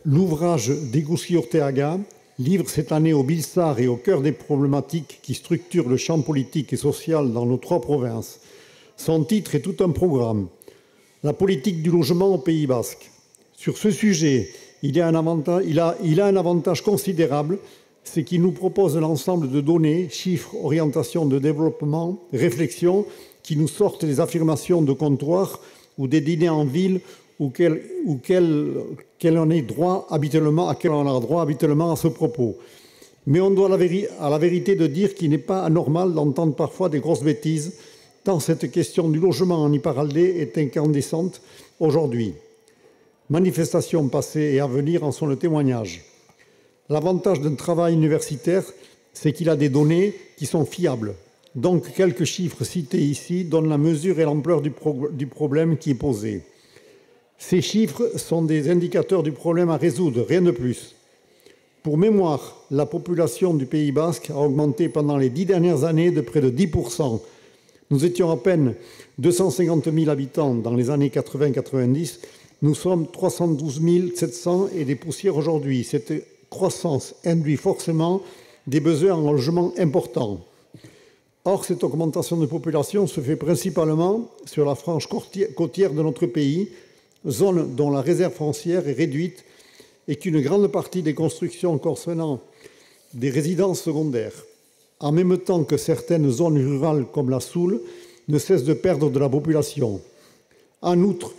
L'ouvrage d'Eguzki-Urteaga livre cette année au Bilsar et au cœur des problématiques qui structurent le champ politique et social dans nos trois provinces. Son titre est tout un programme. La politique du logement au Pays basque. Sur ce sujet, il a un avantage considérable, c'est qu'il nous propose l'ensemble de données, chiffres, orientations de développement, réflexions qui nous sortent des affirmations de comptoir ou des dîners en ville auquel on a droit habituellement à ce propos. Mais on doit à la vérité de dire qu'il n'est pas anormal d'entendre parfois des grosses bêtises, tant cette question du logement en Iparralde est incandescente aujourd'hui. Manifestations passées et à venir en sont le témoignage. L'avantage d'un travail universitaire, c'est qu'il a des données qui sont fiables. Donc, quelques chiffres cités ici donnent la mesure et l'ampleur du problème qui est posé. Ces chiffres sont des indicateurs du problème à résoudre, rien de plus. Pour mémoire, la population du Pays basque a augmenté pendant les 10 dernières années de près de 10%. Nous étions à peine 250 000 habitants dans les années 80-90. Nous sommes 312 700 et des poussières aujourd'hui. Cette croissance induit forcément des besoins en logement importants. Or, cette augmentation de population se fait principalement sur la frange côtière de notre pays, zone dont la réserve foncière est réduite et qu'une grande partie des constructions concernant des résidences secondaires, en même temps que certaines zones rurales comme la Soule, ne cessent de perdre de la population. En outre,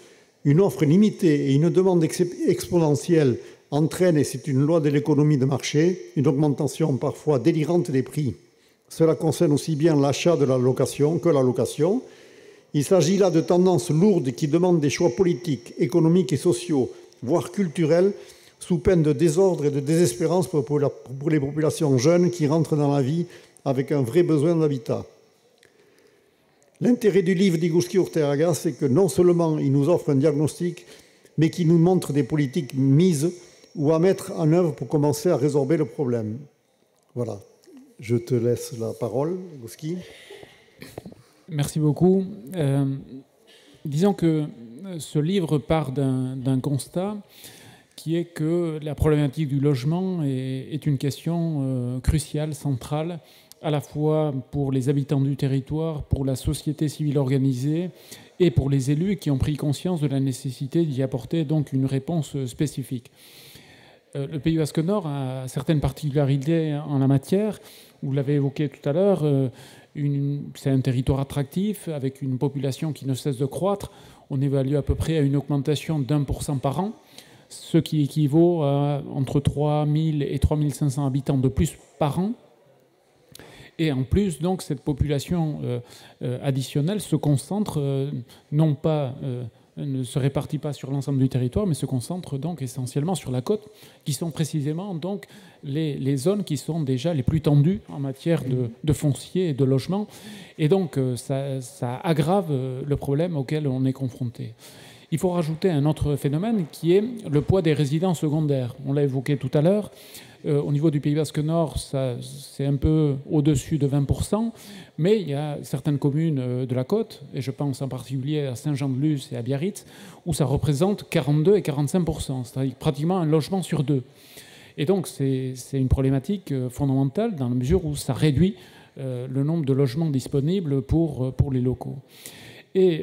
une offre limitée et une demande exponentielle entraînent, et c'est une loi de l'économie de marché, une augmentation parfois délirante des prix. Cela concerne aussi bien l'achat de la location que la location. Il s'agit là de tendances lourdes qui demandent des choix politiques, économiques et sociaux, voire culturels, sous peine de désordre et de désespérance pour les populations jeunes qui rentrent dans la vie avec un vrai besoin d'habitat. L'intérêt du livre d'Eguzki-Urteaga, c'est que non seulement il nous offre un diagnostic, mais qu'il nous montre des politiques mises ou à mettre en œuvre pour commencer à résorber le problème. Voilà. Je te laisse la parole, Eguzki. Merci beaucoup. Disons que ce livre part d'un constat qui est que la problématique du logement est une question cruciale, centrale, à la fois pour les habitants du territoire, pour la société civile organisée et pour les élus qui ont pris conscience de la nécessité d'y apporter donc une réponse spécifique. Le Pays basque Nord a certaines particularités en la matière. Vous l'avez évoqué tout à l'heure. C'est un territoire attractif avec une population qui ne cesse de croître. On évalue à peu près à une augmentation d'1% par an, ce qui équivaut à entre 3 000 et 3 500 habitants de plus par an. Et en plus, donc, cette population additionnelle se concentre, non pas, ne se répartit pas sur l'ensemble du territoire, mais se concentre donc essentiellement sur la côte, qui sont précisément donc les zones qui sont déjà les plus tendues en matière de foncier et de logement. Et donc, ça aggrave le problème auquel on est confronté. Il faut rajouter un autre phénomène qui est le poids des résidences secondaires. On l'a évoqué tout à l'heure. Au niveau du Pays basque Nord, c'est un peu au-dessus de 20%, mais il y a certaines communes de la côte, et je pense en particulier à Saint-Jean-de-Luz et à Biarritz, où ça représente 42 et 45%, c'est-à-dire pratiquement un logement sur deux. Et donc c'est une problématique fondamentale dans la mesure où ça réduit le nombre de logements disponibles pour les locaux. Et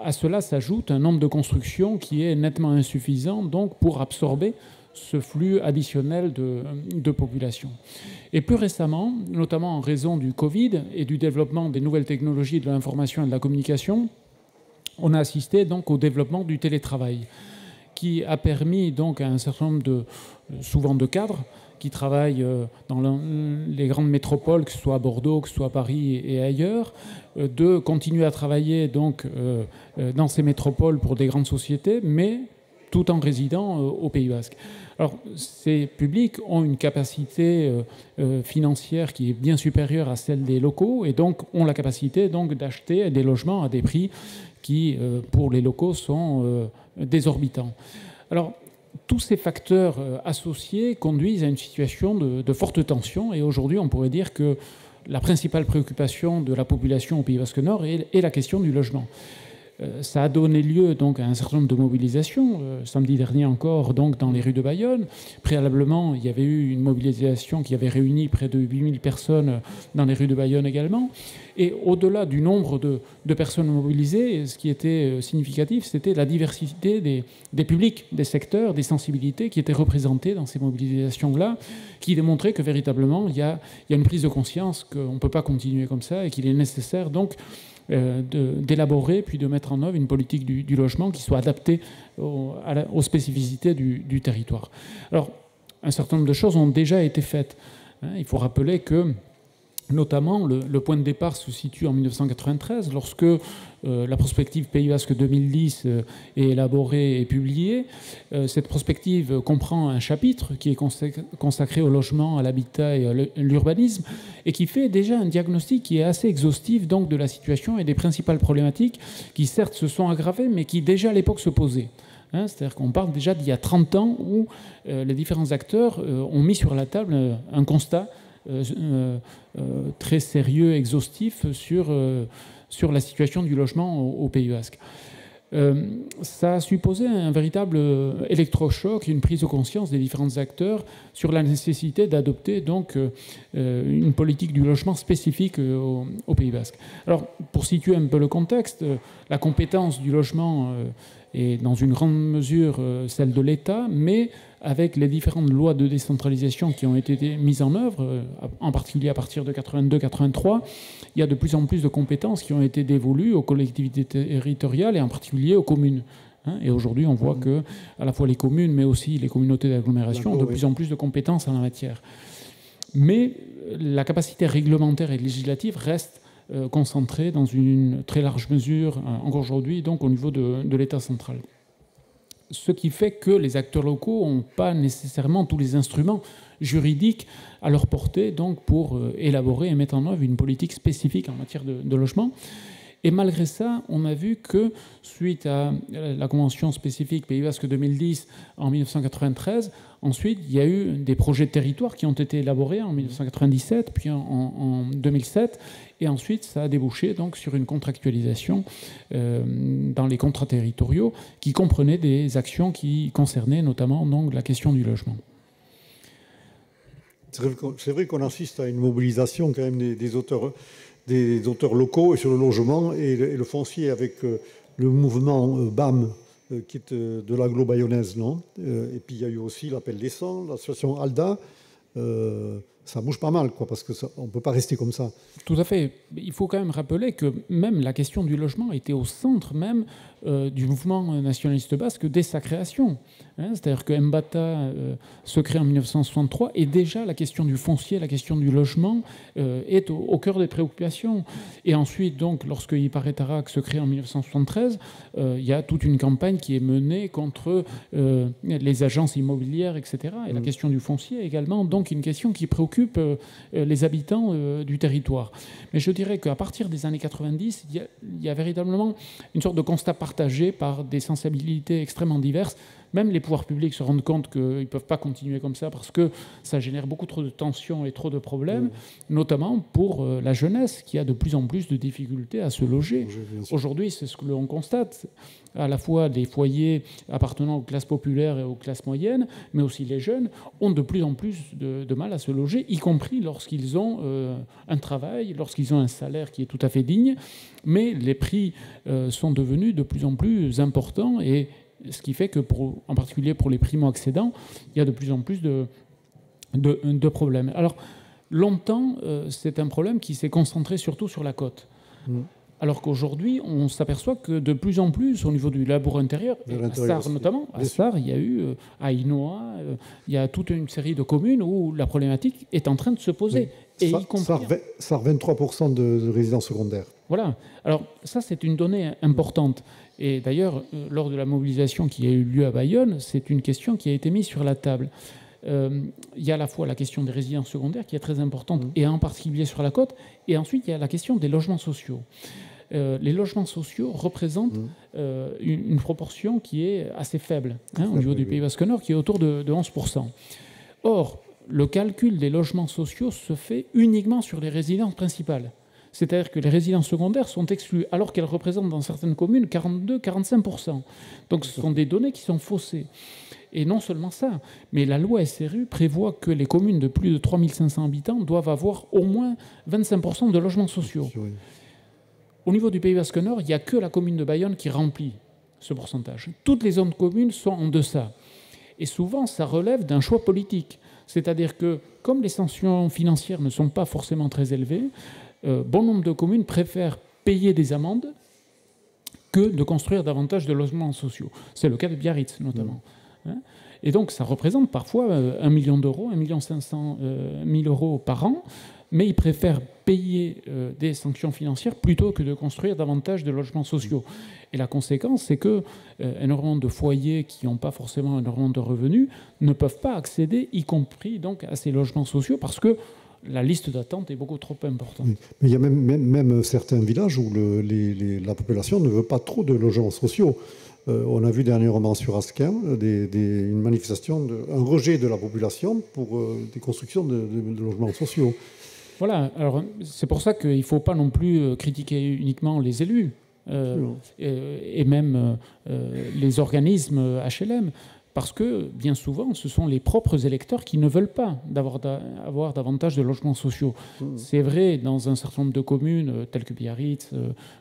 à cela s'ajoute un nombre de constructions qui est nettement insuffisant donc pour absorber ce flux additionnel de population. Et plus récemment, notamment en raison du Covid et du développement des nouvelles technologies de l'information et de la communication, on a assisté donc au développement du télétravail, qui a permis donc à un certain nombre souvent de cadres qui travaillent dans les grandes métropoles, que ce soit à Bordeaux, que ce soit à Paris et ailleurs, de continuer à travailler donc dans ces métropoles pour des grandes sociétés, mais tout en résidant au Pays Basque. Alors, ces publics ont une capacité financière qui est bien supérieure à celle des locaux et donc ont la capacité donc d'acheter des logements à des prix qui, pour les locaux, sont désorbitants. Alors, tous ces facteurs associés conduisent à une situation de forte tension et aujourd'hui, on pourrait dire que la principale préoccupation de la population au Pays Basque Nord est la question du logement. Ça a donné lieu donc à un certain nombre de mobilisations. Samedi dernier encore, donc dans les rues de Bayonne. Préalablement, il y avait eu une mobilisation qui avait réuni près de 8000 personnes dans les rues de Bayonne également. Et au-delà du nombre de personnes mobilisées, ce qui était significatif, c'était la diversité des publics, des secteurs, des sensibilités qui étaient représentées dans ces mobilisations-là, qui démontraient que véritablement, il y a une prise de conscience qu'on ne peut pas continuer comme ça et qu'il est nécessaire donc d'élaborer puis de mettre en œuvre une politique du logement qui soit adaptée aux spécificités du territoire. Alors, un certain nombre de choses ont déjà été faites. Il faut rappeler que, notamment, le point de départ se situe en 1993, lorsque la prospective Pays Basque 2010 est élaborée et publiée. Cette prospective comprend un chapitre qui est consacré au logement, à l'habitat et à l'urbanisme, et qui fait déjà un diagnostic qui est assez exhaustif donc, de la situation et des principales problématiques qui, certes, se sont aggravées, mais qui, déjà à l'époque, se posaient. C'est-à-dire qu'on parle déjà d'il y a 30 ans où les différents acteurs ont mis sur la table un constat très sérieux, exhaustif sur la situation du logement au Pays Basque. Ça a supposé un véritable électrochoc, une prise de conscience des différents acteurs sur la nécessité d'adopter donc une politique du logement spécifique au Pays Basque. Alors, pour situer un peu le contexte, la compétence du logement est dans une grande mesure celle de l'État, mais avec les différentes lois de décentralisation qui ont été mises en œuvre, en particulier à partir de 82-83, il y a de plus en plus de compétences qui ont été dévolues aux collectivités territoriales et en particulier aux communes. Et aujourd'hui, on voit que à la fois les communes, mais aussi les communautés d'agglomération ont de plus en plus de compétences en la matière. Mais la capacité réglementaire et législative reste concentrée dans une très large mesure, encore aujourd'hui, donc au niveau de l'État central. Ce qui fait que les acteurs locaux n'ont pas nécessairement tous les instruments juridiques à leur portée donc pour élaborer et mettre en œuvre une politique spécifique en matière de logement. Et malgré ça, on a vu que suite à la Convention spécifique Pays Basque 2010 en 1993, ensuite il y a eu des projets de territoire qui ont été élaborés en 1997, puis en 2007, et ensuite ça a débouché donc sur une contractualisation dans les contrats territoriaux qui comprenaient des actions qui concernaient notamment donc la question du logement. C'est vrai qu'on assiste à une mobilisation quand même des auteurs locaux et sur le logement et le foncier avec le mouvement BAM qui est de l'agglo bayonnaise, non et puis il y a eu aussi l'appel des sangs, l'association ALDA. Ça bouge pas mal, quoi, parce qu'on ne peut pas rester comme ça. Tout à fait. Il faut quand même rappeler que même la question du logement était au centre même du mouvement nationaliste basque dès sa création. C'est-à-dire que Mbata se crée en 1963 et déjà la question du foncier, la question du logement est au cœur des préoccupations. Et ensuite, donc, lorsque Iparetarac se crée en 1973, il y a toute une campagne qui est menée contre les agences immobilières, etc. Et la question du foncier également, donc une question qui préoccupe les habitants du territoire. Mais je dirais qu'à partir des années 90, il y a véritablement une sorte de constat partagé par des sensibilités extrêmement diverses. Même les pouvoirs publics se rendent compte qu'ils ne peuvent pas continuer comme ça parce que ça génère beaucoup trop de tensions et trop de problèmes, notamment pour la jeunesse qui a de plus en plus de difficultés à se loger. Aujourd'hui, c'est ce que l'on constate, à la fois des foyers appartenant aux classes populaires et aux classes moyennes, mais aussi les jeunes ont de plus en plus de mal à se loger, y compris lorsqu'ils ont un travail, lorsqu'ils ont un salaire qui est tout à fait digne, mais les prix sont devenus de plus en plus importants et ce qui fait que, en particulier pour les primo-accédants, il y a de plus en plus de problèmes. Alors, longtemps, c'est un problème qui s'est concentré surtout sur la côte. Alors qu'aujourd'hui, on s'aperçoit que de plus en plus, au niveau du labour intérieur, à Sarre notamment, à Sarre, il y a eu, à Inoa, il y a toute une série de communes où la problématique est en train de se poser. Oui. Et Sarre, 23% de résidences secondaires. Voilà. Alors ça, c'est une donnée importante. Et d'ailleurs, lors de la mobilisation qui a eu lieu à Bayonne, c'est une question qui a été mise sur la table. Il y a à la fois la question des résidences secondaires qui est très importante, et en particulier sur la côte, et ensuite il y a la question des logements sociaux. Les logements sociaux représentent une proportion qui est assez faible au niveau du Pays Basque Nord, qui est autour de 11%. Or, le calcul des logements sociaux se fait uniquement sur les résidences principales. C'est-à-dire que les résidences secondaires sont exclues, alors qu'elles représentent dans certaines communes 42-45%. Donc ce sont des données qui sont faussées. Et non seulement ça, mais la loi SRU prévoit que les communes de plus de 3500 habitants doivent avoir au moins 25% de logements sociaux. Au niveau du Pays Basque Nord, il n'y a que la commune de Bayonne qui remplit ce pourcentage. Toutes les autres communes sont en deçà. Et souvent, ça relève d'un choix politique. C'est-à-dire que, comme les sanctions financières ne sont pas forcément très élevées, bon nombre de communes préfèrent payer des amendes que de construire davantage de logements sociaux. C'est le cas de Biarritz, notamment. Et donc, ça représente parfois 1 million d'euros, 1 500 000 euros par an, mais ils préfèrent payer des sanctions financières plutôt que de construire davantage de logements sociaux. Et la conséquence, c'est que énormément de foyers qui n'ont pas forcément énormément de revenus ne peuvent pas accéder, y compris donc, à ces logements sociaux, parce que la liste d'attente est beaucoup trop importante. Oui. Mais il y a même certains villages où la population ne veut pas trop de logements sociaux. On a vu dernièrement sur Asquin une manifestation, un rejet de la population pour des constructions de logements sociaux. Voilà, alors c'est pour ça qu'il ne faut pas non plus critiquer uniquement les élus et même les organismes HLM, parce que bien souvent, ce sont les propres électeurs qui ne veulent pas avoir davantage de logements sociaux. C'est vrai dans un certain nombre de communes, telles que Biarritz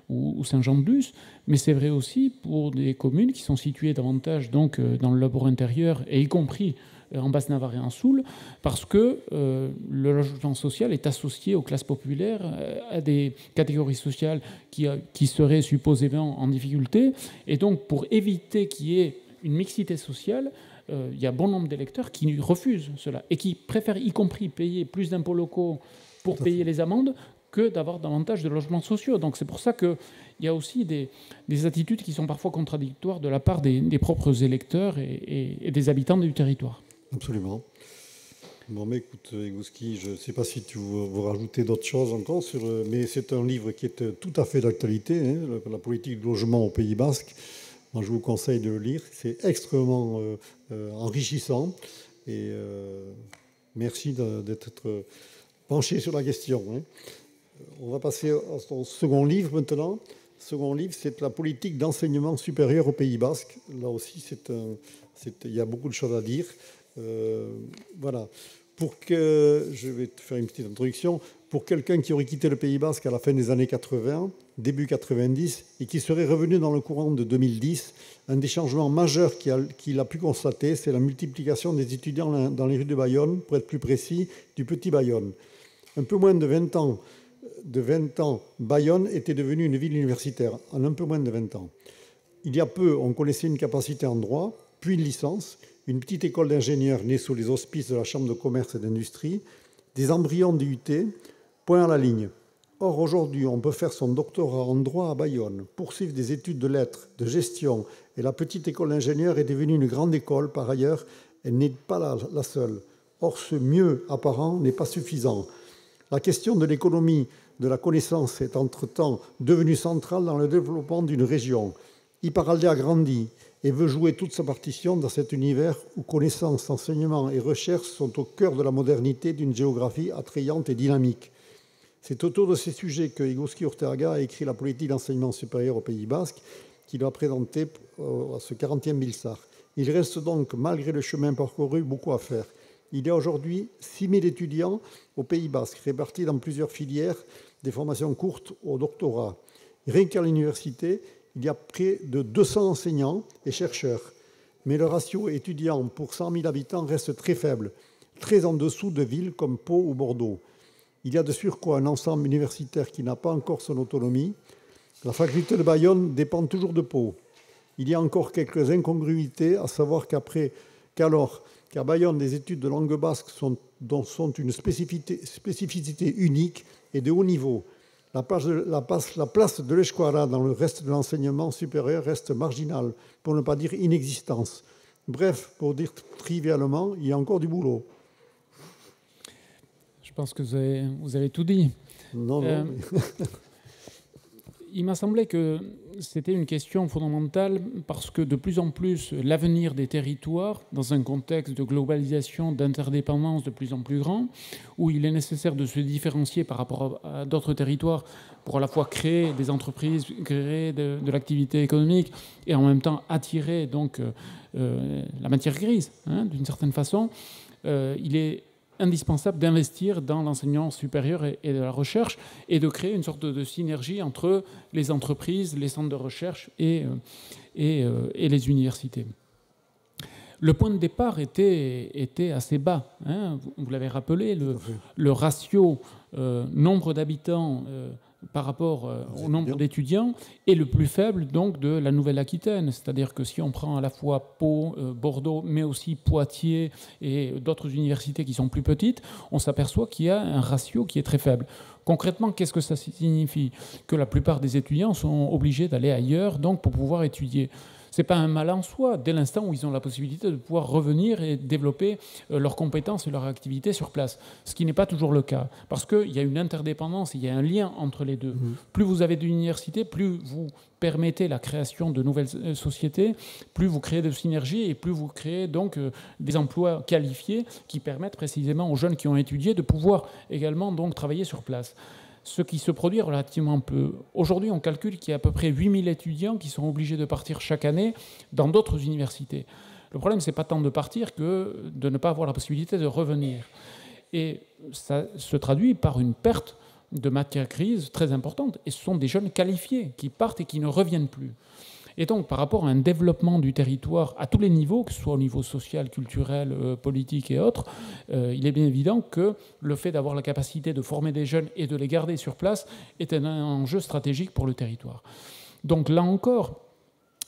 ou Saint-Jean-de-Luz, mais c'est vrai aussi pour des communes qui sont situées davantage donc, dans le labour intérieur, et y compris en Basse-Navarre et en Soule, parce que le logement social est associé aux classes populaires, à des catégories sociales qui seraient supposément en difficulté. Et donc, pour éviter qu'il y ait une mixité sociale, il y a bon nombre d'électeurs qui refusent cela et qui préfèrent y compris payer plus d'impôts locaux pour payer les amendes que d'avoir davantage de logements sociaux. Donc c'est pour ça qu'il y a aussi des attitudes qui sont parfois contradictoires de la part des propres électeurs et des habitants du territoire. Absolument. Bon, mais écoute, Egouski, je ne sais pas si tu veux rajouter d'autres choses encore, mais c'est un livre qui est tout à fait d'actualité, la politique du logement au Pays Basque. Moi, je vous conseille de le lire. C'est extrêmement enrichissant. Et merci d'être penché sur la question. On va passer au second livre maintenant. Le second livre, c'est la politique d'enseignement supérieur au Pays Basque. Là aussi, il y a beaucoup de choses à dire. Voilà. Je vais te faire une petite introduction. Pour quelqu'un qui aurait quitté le Pays Basque à la fin des années 80, début 90, et qui serait revenu dans le courant de 2010, un des changements majeurs qu'il a pu constater, c'est la multiplication des étudiants dans les rues de Bayonne, pour être plus précis, du Petit Bayonne. Un peu moins de 20 ans, Bayonne était devenue une ville universitaire, en un peu moins de 20 ans. Il y a peu, on connaissait une capacité en droit, puis une licence, une petite école d'ingénieurs née sous les auspices de la Chambre de commerce et d'industrie, des embryons d'IUT, point à la ligne. Or, aujourd'hui, on peut faire son doctorat en droit à Bayonne, poursuivre des études de lettres, de gestion, et la petite école d'ingénieurs est devenue une grande école. Par ailleurs, elle n'est pas la seule. Or, ce mieux apparent n'est pas suffisant. La question de l'économie de la connaissance est entre-temps devenue centrale dans le développement d'une région. Iparralde a grandi et veut jouer toute sa partition dans cet univers où connaissance, enseignement et recherche sont au cœur de la modernité d'une géographie attrayante et dynamique. C'est autour de ces sujets que Egouski Urteaga a écrit la politique d'enseignement supérieur au Pays Basque, qu'il a présenté à ce 40e Bilsar. Il reste donc, malgré le chemin parcouru, beaucoup à faire. Il y a aujourd'hui 6 000 étudiants au Pays Basque, répartis dans plusieurs filières, des formations courtes au doctorat. Rien qu'à l'université, il y a près de 200 enseignants et chercheurs. Mais le ratio étudiant pour 100 000 habitants reste très faible, très en dessous de villes comme Pau ou Bordeaux. Il y a de surcroît un ensemble universitaire qui n'a pas encore son autonomie. La faculté de Bayonne dépend toujours de Pau. Il y a encore quelques incongruités, à savoir qu'à Bayonne, les études de langue basque sont une spécificité unique et de haut niveau. la place de l'Escuara dans le reste de l'enseignement supérieur reste marginale, pour ne pas dire inexistence. Bref, pour dire trivialement, il y a encore du boulot. Je pense que vous avez tout dit. Non, non. Il m'a semblé que c'était une question fondamentale parce que de plus en plus, l'avenir des territoires, dans un contexte de globalisation, d'interdépendance de plus en plus grand, où il est nécessaire de se différencier par rapport à d'autres territoires pour à la fois créer des entreprises, créer de l'activité économique et en même temps attirer donc, la matière grise, hein, d'une certaine façon, il est indispensable d'investir dans l'enseignement supérieur et de la recherche et de créer une sorte de synergie entre les entreprises, les centres de recherche et les universités. Le point de départ était assez bas. Hein. Vous l'avez rappelé, le ratio nombre d'habitants par rapport au nombre d'étudiants est le plus faible donc de la Nouvelle-Aquitaine. C'est-à-dire que si on prend à la fois Pau, Bordeaux, mais aussi Poitiers et d'autres universités qui sont plus petites, on s'aperçoit qu'il y a un ratio qui est très faible. Concrètement, qu'est-ce que ça signifie? Que la plupart des étudiants sont obligés d'aller ailleurs donc, pour pouvoir étudier. Ce n'est pas un mal en soi, dès l'instant où ils ont la possibilité de pouvoir revenir et développer leurs compétences et leur activité sur place. Ce qui n'est pas toujours le cas, parce qu'il y a une interdépendance, il y a un lien entre les deux. Plus vous avez d'universités, plus vous permettez la création de nouvelles sociétés, plus vous créez de synergies et plus vous créez donc des emplois qualifiés qui permettent précisément aux jeunes qui ont étudié de pouvoir également donc travailler sur place. Ce qui se produit relativement peu. Aujourd'hui, on calcule qu'il y a à peu près 8000 étudiants qui sont obligés de partir chaque année dans d'autres universités. Le problème, ce n'est pas tant de partir que de ne pas avoir la possibilité de revenir. Et ça se traduit par une perte de matière grise très importante. Et ce sont des jeunes qualifiés qui partent et qui ne reviennent plus. Et donc, par rapport à un développement du territoire à tous les niveaux, que ce soit au niveau social, culturel, politique et autres, il est bien évident que le fait d'avoir la capacité de former des jeunes et de les garder sur place est un enjeu stratégique pour le territoire. Donc là encore,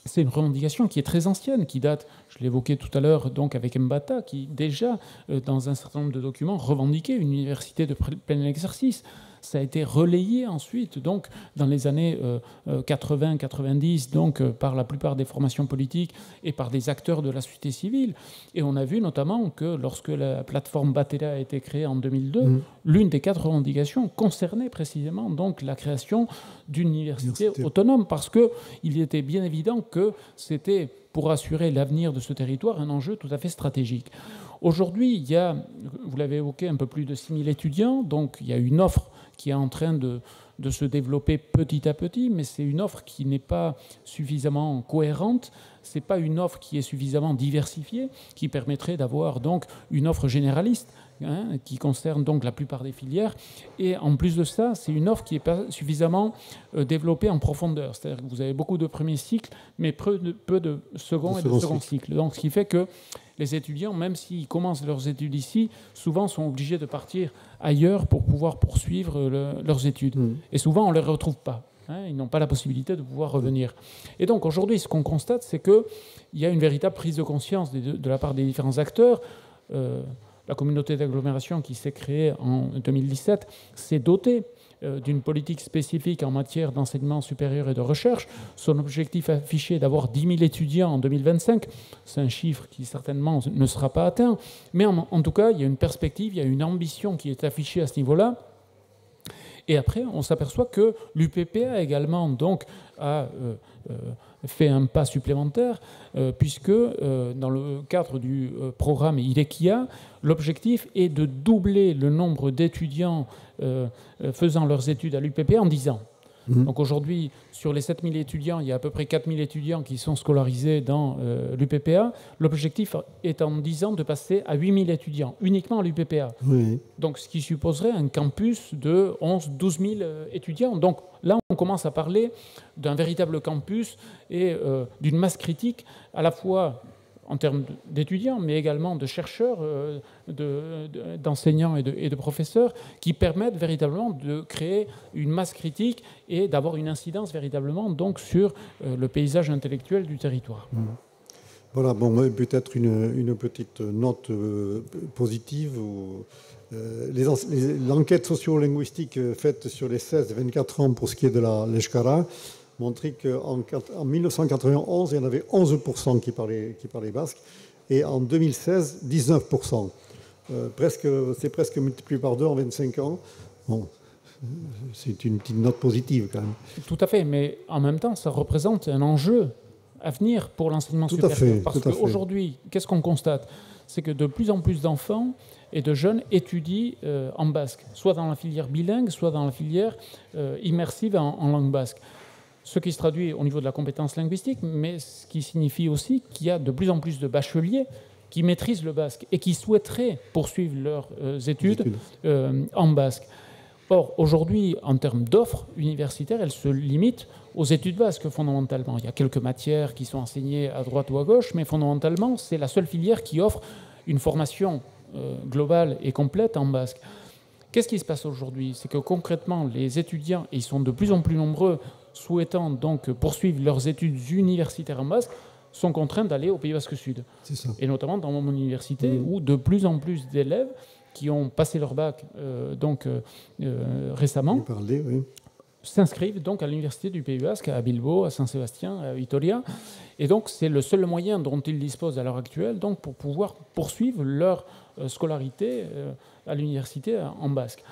c'est une revendication qui est très ancienne, qui date, je l'évoquais tout à l'heure, donc avec Mbata, qui déjà, dans un certain nombre de documents, revendiquait une université de plein exercice. Ça a été relayé ensuite, donc, dans les années 80-90, donc, par la plupart des formations politiques et par des acteurs de la société civile. Et on a vu notamment que lorsque la plateforme Batella a été créée en 2002, l'une des 4 revendications concernait précisément donc, la création d'une université autonome, parce qu'il était bien évident que c'était, pour assurer l'avenir de ce territoire, un enjeu tout à fait stratégique. Aujourd'hui, il y a, vous l'avez évoqué, un peu plus de 6000 étudiants, donc il y a une offre qui est en train de se développer petit à petit, mais c'est une offre qui n'est pas suffisamment cohérente, ce n'est pas une offre qui est suffisamment diversifiée, qui permettrait d'avoir donc une offre généraliste, hein, qui concerne donc la plupart des filières. Et en plus de ça, c'est une offre qui n'est pas suffisamment développée en profondeur. C'est-à-dire que vous avez beaucoup de premiers cycles, mais peu de second et de second cycle. Donc, ce qui fait que les étudiants, même s'ils commencent leurs études ici, souvent sont obligés de partir ailleurs pour pouvoir poursuivre leurs études. Et souvent, on ne les retrouve pas. Hein, ils n'ont pas la possibilité de pouvoir revenir. Et donc, aujourd'hui, ce qu'on constate, c'est qu'il y a une véritable prise de conscience de la part des différents acteurs. La communauté d'agglomération qui s'est créée en 2017 s'est dotée d'une politique spécifique en matière d'enseignement supérieur et de recherche. Son objectif affiché est d'avoir 10 000 étudiants en 2025. C'est un chiffre qui certainement ne sera pas atteint. Mais en tout cas, il y a une perspective, il y a une ambition qui est affichée à ce niveau-là. Et après, on s'aperçoit que l'UPPA également donc, a fait un pas supplémentaire, puisque dans le cadre du programme IDEKIA, l'objectif est de doubler le nombre d'étudiants faisant leurs études à l'UPPA en 10 ans. Donc aujourd'hui, sur les 7000 étudiants, il y a à peu près 4000 étudiants qui sont scolarisés dans l'UPPA. L'objectif est en 10 ans de passer à 8000 étudiants, uniquement à l'UPPA. Donc ce qui supposerait un campus de 11-12 000 étudiants. Donc là, on commence à parler d'un véritable campus et d'une masse critique à la fois en termes d'étudiants, mais également de chercheurs, d'enseignants et de professeurs, qui permettent véritablement de créer une masse critique et d'avoir une incidence véritablement donc, sur le paysage intellectuel du territoire. Voilà, bon, peut-être une petite note positive. L'enquête socio-linguistique faite sur les 16-24 ans pour ce qui est de l'Euskara montrait qu'en 1991, il y en avait 11% qui parlaient basque, et en 2016, 19%. C'est presque multiplié par 2 en 25 ans. Bon, c'est une petite note positive quand même. Tout à fait, mais en même temps, ça représente un enjeu à venir pour l'enseignement supérieur. Parce qu'aujourd'hui, qu'est-ce qu'on constate? C'est que de plus en plus d'enfants et de jeunes étudient en basque, soit dans la filière bilingue, soit dans la filière immersive en langue basque. Ce qui se traduit au niveau de la compétence linguistique, mais ce qui signifie aussi qu'il y a de plus en plus de bacheliers qui maîtrisent le basque et qui souhaiteraient poursuivre leurs études en basque. Or, aujourd'hui, en termes d'offres universitaires, elles se limitent aux études basques, fondamentalement. Il y a quelques matières qui sont enseignées à droite ou à gauche, mais fondamentalement, c'est la seule filière qui offre une formation globale et complète en basque. Qu'est-ce qui se passe aujourd'hui? C'est que concrètement, les étudiants, et ils sont de plus en plus nombreux, souhaitant donc poursuivre leurs études universitaires en basque, sont contraints d'aller au Pays Basque Sud. C'est ça. Et notamment dans mon université, où de plus en plus d'élèves qui ont passé leur bac récemment s'inscrivent donc à l'université du Pays Basque, à Bilbao, à Saint-Sébastien, à Vitoria. Et donc c'est le seul moyen dont ils disposent à l'heure actuelle donc, pour pouvoir poursuivre leur scolarité à l'université en basque.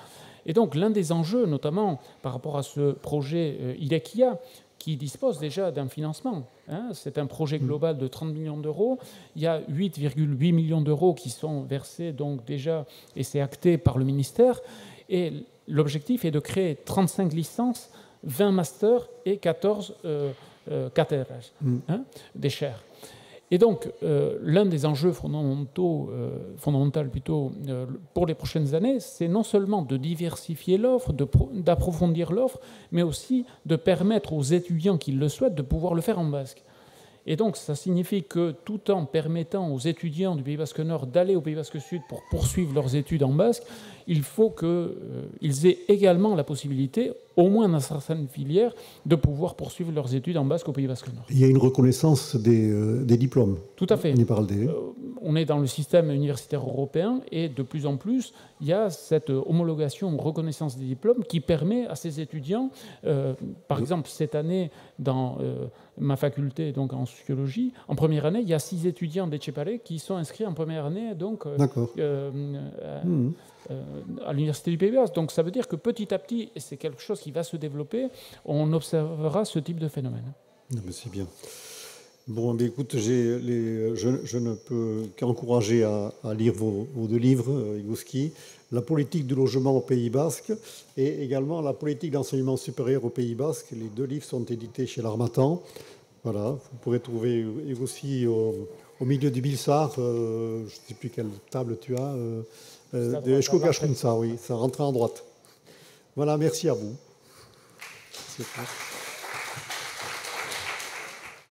Et donc l'un des enjeux, notamment par rapport à ce projet IDECIA, qui dispose déjà d'un financement. C'est un projet global de 30 millions d'euros. Il y a 8,8 millions d'euros qui sont versés donc déjà, et c'est acté par le ministère. Et l'objectif est de créer 35 licences, 20 masters et 14 cátedras, des chaires. Et donc, l'un des enjeux fondamentaux pour les prochaines années, c'est non seulement de diversifier l'offre, d'approfondir l'offre, mais aussi de permettre aux étudiants qui le souhaitent de pouvoir le faire en basque. Et donc, ça signifie que tout en permettant aux étudiants du Pays Basque Nord d'aller au Pays Basque Sud pour poursuivre leurs études en basque, il faut qu'ils aient également la possibilité, au moins dans certaines filières, de pouvoir poursuivre leurs études en basque au Pays Basque Nord. Il y a une reconnaissance des diplômes. Tout à fait. On y parle des... On est dans le système universitaire européen et de plus en plus, il y a cette homologation, reconnaissance des diplômes qui permet à ces étudiants, par exemple cette année dans ma faculté donc en sociologie, en première année, il y a 6 étudiants d'Etxepare qui sont inscrits en première année donc, à l'université du Pays Basque. Donc ça veut dire que petit à petit, et c'est quelque chose qui va se développer, on observera ce type de phénomène. Non, mais c'est bien. Bon, mais écoute, je ne peux qu'encourager à lire vos 2 livres, Igouski, La politique du logement au Pays Basque et également La politique d'enseignement supérieur au Pays Basque. Les 2 livres sont édités chez l'Harmattan. Voilà, vous pourrez trouver Igouski au milieu du Bilsar, je ne sais plus quelle table tu as, de Eshko-Kashkunsa, oui, ça rentre en droite. Voilà, merci à vous. C'est